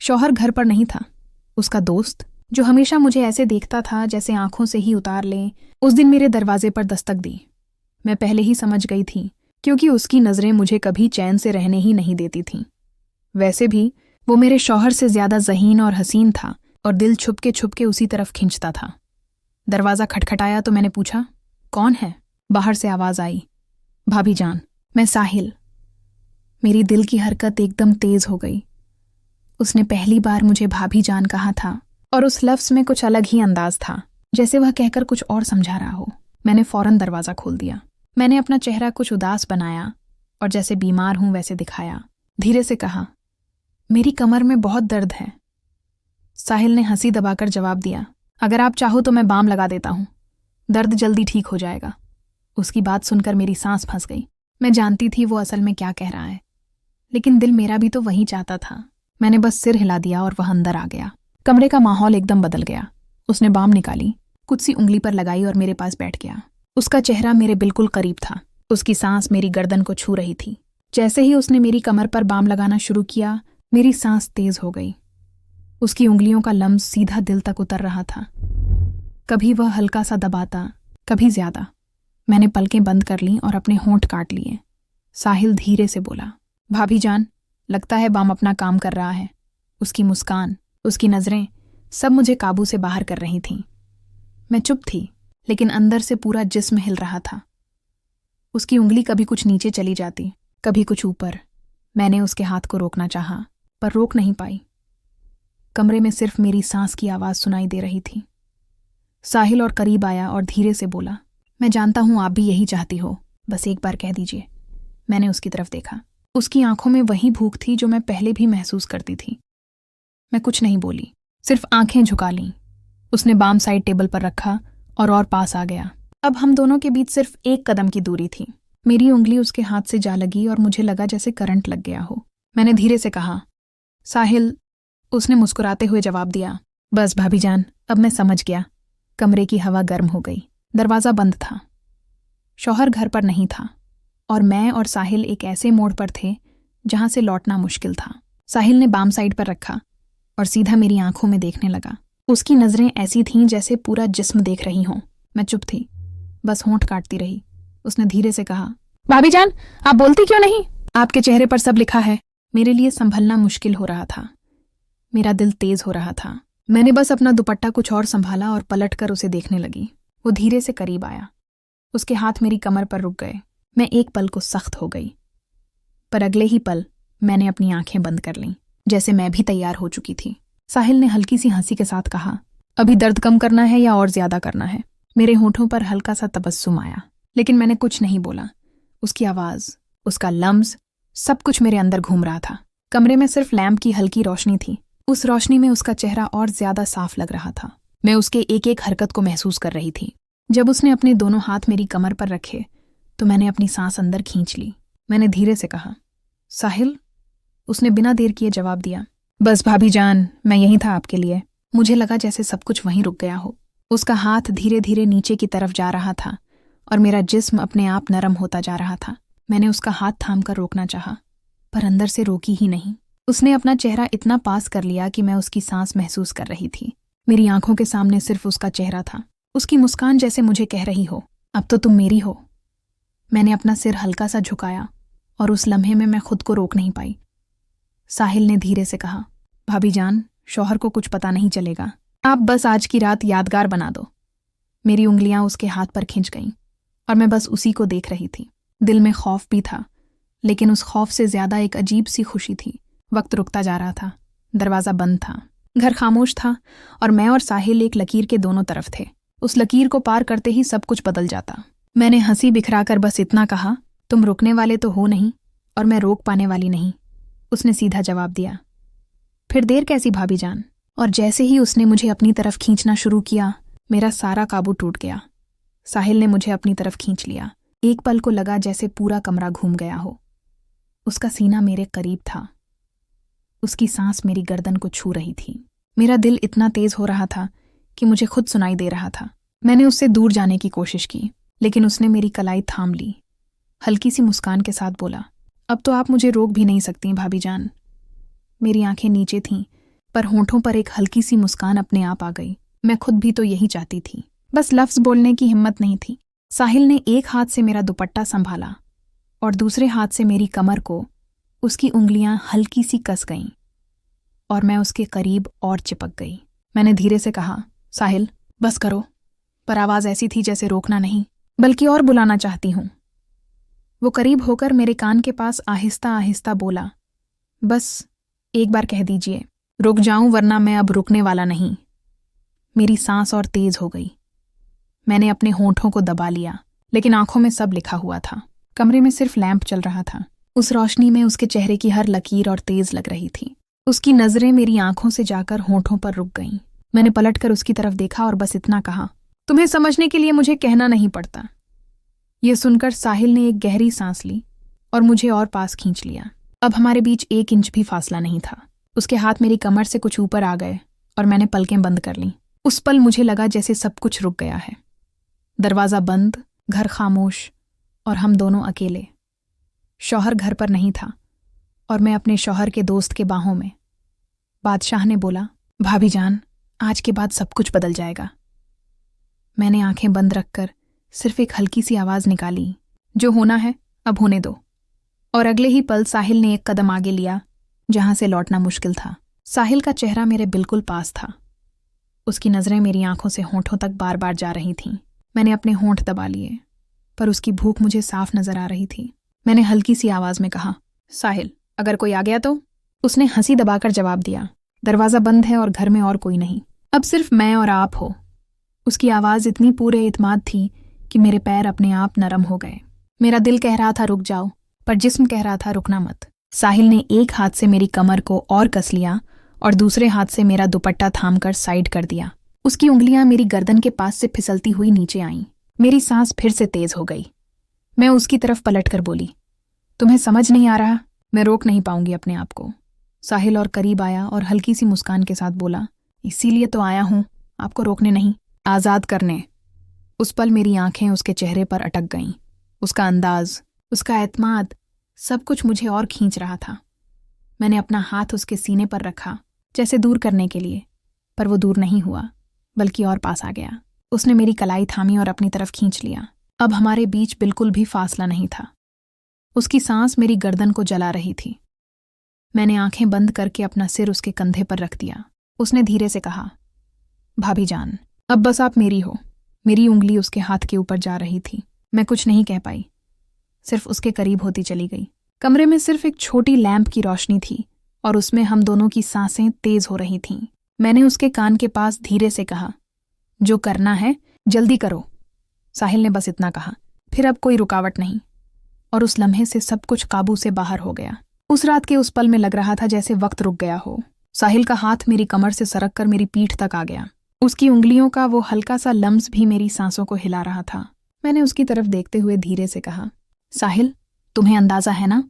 शौहर घर पर नहीं था। उसका दोस्त, जो हमेशा मुझे ऐसे देखता था जैसे आंखों से ही उतार ले, उस दिन मेरे दरवाजे पर दस्तक दी। मैं पहले ही समझ गई थी, क्योंकि उसकी नज़रें मुझे कभी चैन से रहने ही नहीं देती थीं। वैसे भी वो मेरे शौहर से ज्यादा ज़हीन और हसीन था, और दिल छुपके उसी तरफ खिंचता था। दरवाज़ा खटखटाया तो मैंने पूछा, कौन है? बाहर से आवाज़ आई, भाभी जान, मैं साहिल। मेरी दिल की हरकत एकदम तेज हो गई। उसने पहली बार मुझे भाभी जान कहा था, और उस लफ्ज़ में कुछ अलग ही अंदाज था, जैसे वह कहकर कुछ और समझा रहा हो। मैंने फौरन दरवाज़ा खोल दिया। मैंने अपना चेहरा कुछ उदास बनाया और जैसे बीमार हूं वैसे दिखाया। धीरे से कहा, मेरी कमर में बहुत दर्द है। साहिल ने हंसी दबाकर जवाब दिया, अगर आप चाहो तो मैं बाम लगा देता हूं, दर्द जल्दी ठीक हो जाएगा। उसकी बात सुनकर मेरी सांस फंस गई। मैं जानती थी वो असल में क्या कह रहा है, लेकिन दिल मेरा भी तो वही चाहता था। मैंने बस सिर हिला दिया और वह अंदर आ गया। कमरे का माहौल एकदम बदल गया। उसने बाम निकाली, कुछ सी उंगली पर लगाई और मेरे पास बैठ गया। उसका चेहरा मेरे बिल्कुल करीब था। उसकी सांस मेरी गर्दन को छू रही थी। जैसे ही उसने मेरी कमर पर बाम लगाना शुरू किया, मेरी सांस तेज हो गई। उसकी उंगलियों का लम्स सीधा दिल तक उतर रहा था। कभी वह हल्का सा दबाता, कभी ज्यादा। मैंने पलकें बंद कर लीं और अपने होंठ काट लिए। साहिल धीरे से बोला, भाभी जान, लगता है बाम अपना काम कर रहा है। उसकी मुस्कान, उसकी नज़रें, सब मुझे काबू से बाहर कर रही थीं। मैं चुप थी, लेकिन अंदर से पूरा जिस्म हिल रहा था। उसकी उंगली कभी कुछ नीचे चली जाती, कभी कुछ ऊपर। मैंने उसके हाथ को रोकना चाहा, पर रोक नहीं पाई। कमरे में सिर्फ मेरी सांस की आवाज़ सुनाई दे रही थी। साहिल और करीब आया और धीरे से बोला, मैं जानता हूं आप भी यही चाहती हो, बस एक बार कह दीजिए। मैंने उसकी तरफ देखा। उसकी आंखों में वही भूख थी जो मैं पहले भी महसूस करती थी। मैं कुछ नहीं बोली, सिर्फ आंखें झुका लीं। उसने बाम साइड टेबल पर रखा और पास आ गया। अब हम दोनों के बीच सिर्फ एक कदम की दूरी थी। मेरी उंगली उसके हाथ से जा लगी और मुझे लगा जैसे करंट लग गया हो। मैंने धीरे से कहा, साहिल। उसने मुस्कुराते हुए जवाब दिया, बस भाभी जान, अब मैं समझ गया। कमरे की हवा गर्म हो गई। दरवाज़ा बंद था। शौहर घर पर नहीं था, और मैं और साहिल एक ऐसे मोड़ पर थे जहां से लौटना मुश्किल था। साहिल ने बाम साइड पर रखा और सीधा मेरी आंखों में देखने लगा। उसकी नज़रें ऐसी थीं जैसे पूरा जिस्म देख रही हों। मैं चुप थी, बस होंठ काटती रही। उसने धीरे से कहा, भाभी जान, आप बोलती क्यों नहीं? आपके चेहरे पर सब लिखा है। मेरे लिए संभलना मुश्किल हो रहा था। मेरा दिल तेज हो रहा था। मैंने बस अपना दुपट्टा कुछ और संभाला और पलट कर उसे देखने लगी। वो धीरे से करीब आया। उसके हाथ मेरी कमर पर रुक गए। मैं एक पल को सख्त हो गई, पर अगले ही पल मैंने अपनी आंखें बंद कर लीं, जैसे मैं भी तैयार हो चुकी थी। साहिल ने हल्की सी हंसी के साथ कहा, अभी दर्द कम करना है या और ज्यादा करना है? मेरे होठों पर हल्का सा तबस्सुम आया, लेकिन मैंने कुछ नहीं बोला। उसकी आवाज, उसका लम्स, सब कुछ मेरे अंदर घूम रहा था। कमरे में सिर्फ लैंप की हल्की रोशनी थी। उस रोशनी में उसका चेहरा और ज्यादा साफ लग रहा था। मैं उसके एक एक हरकत को महसूस कर रही थी। जब उसने अपने दोनों हाथ मेरी कमर पर रखे तो मैंने अपनी सांस अंदर खींच ली। मैंने धीरे से कहा, साहिल। उसने बिना देर किए जवाब दिया, बस भाभी जान, मैं यहीं था आपके लिए। मुझे लगा जैसे सब कुछ वहीं रुक गया हो। उसका हाथ धीरे धीरे नीचे की तरफ जा रहा था और मेरा जिस्म अपने आप नरम होता जा रहा था। मैंने उसका हाथ थामकर रोकना चाहा, पर अंदर से रोकी ही नहीं। उसने अपना चेहरा इतना पास कर लिया कि मैं उसकी सांस महसूस कर रही थी। मेरी आंखों के सामने सिर्फ उसका चेहरा था। उसकी मुस्कान जैसे मुझे कह रही हो, अब तो तुम मेरी हो। मैंने अपना सिर हल्का सा झुकाया और उस लम्हे में मैं खुद को रोक नहीं पाई। साहिल ने धीरे से कहा, भाभी जान, शौहर को कुछ पता नहीं चलेगा। आप बस आज की रात यादगार बना दो। मेरी उंगलियां उसके हाथ पर खिंच गईं और मैं बस उसी को देख रही थी। दिल में खौफ भी था, लेकिन उस खौफ से ज्यादा एक अजीब सी खुशी थी। वक्त रुकता जा रहा था। दरवाज़ा बंद था। घर खामोश था और मैं और साहिल एक लकीर के दोनों तरफ थे। उस लकीर को पार करते ही सब कुछ बदल जाता। मैंने हंसी बिखराकर बस इतना कहा, तुम रुकने वाले तो हो नहीं और मैं रोक पाने वाली नहीं। उसने सीधा जवाब दिया, फिर देर कैसी भाभी जान। और जैसे ही उसने मुझे अपनी तरफ खींचना शुरू किया, मेरा सारा काबू टूट गया। साहिल ने मुझे अपनी तरफ खींच लिया। एक पल को लगा जैसे पूरा कमरा घूम गया हो। उसका सीना मेरे करीब था। उसकी सांस मेरी गर्दन को छू रही थी। मेरा दिल इतना तेज हो रहा था कि मुझे खुद सुनाई दे रहा था। मैंने उससे दूर जाने की कोशिश की, लेकिन उसने मेरी कलाई थाम ली। हल्की सी मुस्कान के साथ बोला, अब तो आप मुझे रोक भी नहीं सकती भाभी जान। मेरी आंखें नीचे थीं, पर होंठों पर एक हल्की सी मुस्कान अपने आप आ गई। मैं खुद भी तो यही चाहती थी, बस लफ्ज बोलने की हिम्मत नहीं थी। साहिल ने एक हाथ से मेरा दुपट्टा संभाला और दूसरे हाथ से मेरी कमर को उसकी उंगलियां हल्की सी कस गईं और मैं उसके करीब और चिपक गई। मैंने धीरे से कहा, साहिल बस करो, पर आवाज़ ऐसी थी जैसे रोकना नहीं बल्कि और बुलाना चाहती हूं। वो करीब होकर मेरे कान के पास आहिस्ता आहिस्ता बोला, बस एक बार कह दीजिए, रुक जाऊं वरना मैं अब रुकने वाला नहीं। मेरी सांस और तेज हो गई। मैंने अपने होंठों को दबा लिया, लेकिन आंखों में सब लिखा हुआ था। कमरे में सिर्फ लैंप चल रहा था। उस रोशनी में उसके चेहरे की हर लकीर और तेज लग रही थी। उसकी नजरें मेरी आंखों से जाकर होंठों पर रुक गईं। मैंने पलटकर उसकी तरफ देखा और बस इतना कहा, तुम्हें समझने के लिए मुझे कहना नहीं पड़ता। यह सुनकर साहिल ने एक गहरी सांस ली और मुझे और पास खींच लिया। अब हमारे बीच 1 इंच भी फासला नहीं था। उसके हाथ मेरी कमर से कुछ ऊपर आ गए और मैंने पलकें बंद कर लीं। उस पल मुझे लगा जैसे सब कुछ रुक गया है। दरवाज़ा बंद, घर खामोश और हम दोनों अकेले। शौहर घर पर नहीं था और मैं अपने शौहर के दोस्त के बाहों में। बादशाह ने बोला, भाभी जान, आज के बाद सब कुछ बदल जाएगा। मैंने आंखें बंद रखकर सिर्फ एक हल्की सी आवाज़ निकाली, जो होना है अब होने दो। और अगले ही पल साहिल ने एक कदम आगे लिया जहां से लौटना मुश्किल था। साहिल का चेहरा मेरे बिल्कुल पास था। उसकी नज़रें मेरी आंखों से होंठों तक बार बार जा रही थीं। मैंने अपने होंठ दबा लिए, पर उसकी भूख मुझे साफ नजर आ रही थी। मैंने हल्की सी आवाज़ में कहा, साहिल अगर कोई आ गया तो? उसने हंसी दबाकर जवाब दिया, दरवाज़ा बंद है और घर में और कोई नहीं, अब सिर्फ मैं और आप हो। उसकी आवाज़ इतनी पूरे इत्मीनान थी कि मेरे पैर अपने आप नरम हो गए। मेरा दिल कह रहा था रुक जाओ, पर जिस्म कह रहा था रुकना मत। साहिल ने एक हाथ से मेरी कमर को और कस लिया और दूसरे हाथ से मेरा दुपट्टा थामकर साइड कर दिया। उसकी उंगलियां मेरी गर्दन के पास से फिसलती हुई नीचे आईं। मेरी सांस फिर से तेज हो गई। मैं उसकी तरफ पलटकर बोली, तुम्हें समझ नहीं आ रहा? मैं रोक नहीं पाऊंगी अपने आप को। साहिल और करीब आया और हल्की सी मुस्कान के साथ बोला, इसीलिए तो आया हूं, आपको रोकने नहीं, आज़ाद करने। उस पल मेरी आंखें उसके चेहरे पर अटक गईं। उसका अंदाज, उसका एतमाद, सब कुछ मुझे और खींच रहा था। मैंने अपना हाथ उसके सीने पर रखा, जैसे दूर करने के लिए, पर वो दूर नहीं हुआ, बल्कि और पास आ गया। उसने मेरी कलाई थामी और अपनी तरफ खींच लिया। अब हमारे बीच बिल्कुल भी फासला नहीं था। उसकी सांस मेरी गर्दन को जला रही थी। मैंने आंखें बंद करके अपना सिर उसके कंधे पर रख दिया। उसने धीरे से कहा, भाभी जान, अब बस आप मेरी हो। मेरी उंगली उसके हाथ के ऊपर जा रही थी। मैं कुछ नहीं कह पाई, सिर्फ उसके करीब होती चली गई। कमरे में सिर्फ एक छोटी लैंप की रोशनी थी और उसमें हम दोनों की सांसें तेज हो रही थीं। मैंने उसके कान के पास धीरे से कहा, जो करना है जल्दी करो। साहिल ने बस इतना कहा, फिर अब कोई रुकावट नहीं, और उस लम्हे से सब कुछ काबू से बाहर हो गया। उस रात के उस पल में लग रहा था जैसे वक्त रुक गया हो। साहिल का हाथ मेरी कमर से सरक कर मेरी पीठ तक आ गया। उसकी उंगलियों का वो हल्का सा लम्स भी मेरी सांसों को हिला रहा था। मैंने उसकी तरफ देखते हुए धीरे से कहा, साहिल तुम्हें अंदाजा है ना,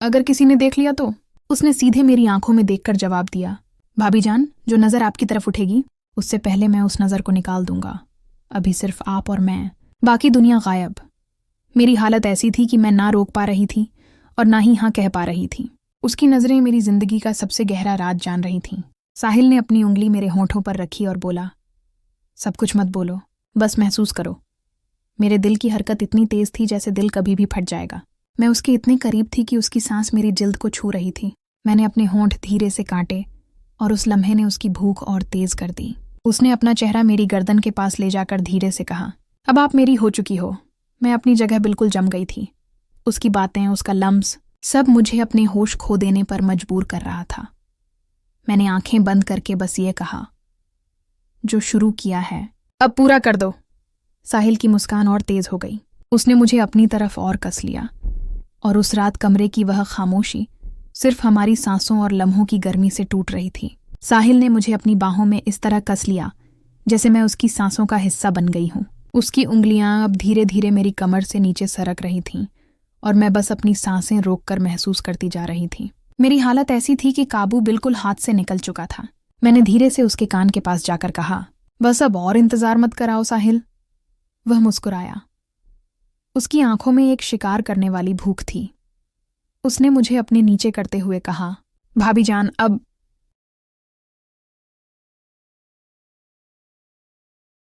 अगर किसी ने देख लिया तो? उसने सीधे मेरी आंखों में देखकर जवाब दिया, भाभी जान, जो नज़र आपकी तरफ उठेगी उससे पहले मैं उस नज़र को निकाल दूंगा। अभी सिर्फ आप और मैं, बाकी दुनिया गायब। मेरी हालत ऐसी थी कि मैं ना रोक पा रही थी और ना ही हाँ कह पा रही थी। उसकी नज़रें मेरी जिंदगी का सबसे गहरा राज जान रही थीं। साहिल ने अपनी उंगली मेरे होंठों पर रखी और बोला, सब कुछ मत बोलो, बस महसूस करो। मेरे दिल की हरकत इतनी तेज थी जैसे दिल कभी भी फट जाएगा। मैं उसके इतने करीब थी कि उसकी सांस मेरी जिल्द को छू रही थी। मैंने अपने होंठ धीरे से काटे और उस लम्हे ने उसकी भूख और तेज कर दी। उसने अपना चेहरा मेरी गर्दन के पास ले जाकर धीरे से कहा, अब आप मेरी हो चुकी हो। मैं अपनी जगह बिल्कुल जम गई थी। उसकी बातें, उसका लम्स, सब मुझे अपने होश खो देने पर मजबूर कर रहा था। मैंने आंखें बंद करके बस ये कहा, जो शुरू किया है अब पूरा कर दो। साहिल की मुस्कान और तेज हो गई। उसने मुझे अपनी तरफ और कस लिया और उस रात कमरे की वह खामोशी सिर्फ हमारी सांसों और लम्हों की गर्मी से टूट रही थी। साहिल ने मुझे अपनी बाहों में इस तरह कस लिया जैसे मैं उसकी सांसों का हिस्सा बन गई हूं। उसकी उंगलियां अब धीरे धीरे मेरी कमर से नीचे सरक रही थीं और मैं बस अपनी सांसें रोककर महसूस करती जा रही थी। मेरी हालत ऐसी थी कि काबू बिल्कुल हाथ से निकल चुका था। मैंने धीरे से उसके कान के पास जाकर कहा, बस अब और इंतजार मत कराओ साहिल। वह मुस्कुराया। उसकी आंखों में एक शिकार करने वाली भूख थी। उसने मुझे अपने नीचे करते हुए कहा, भाभी जान, अब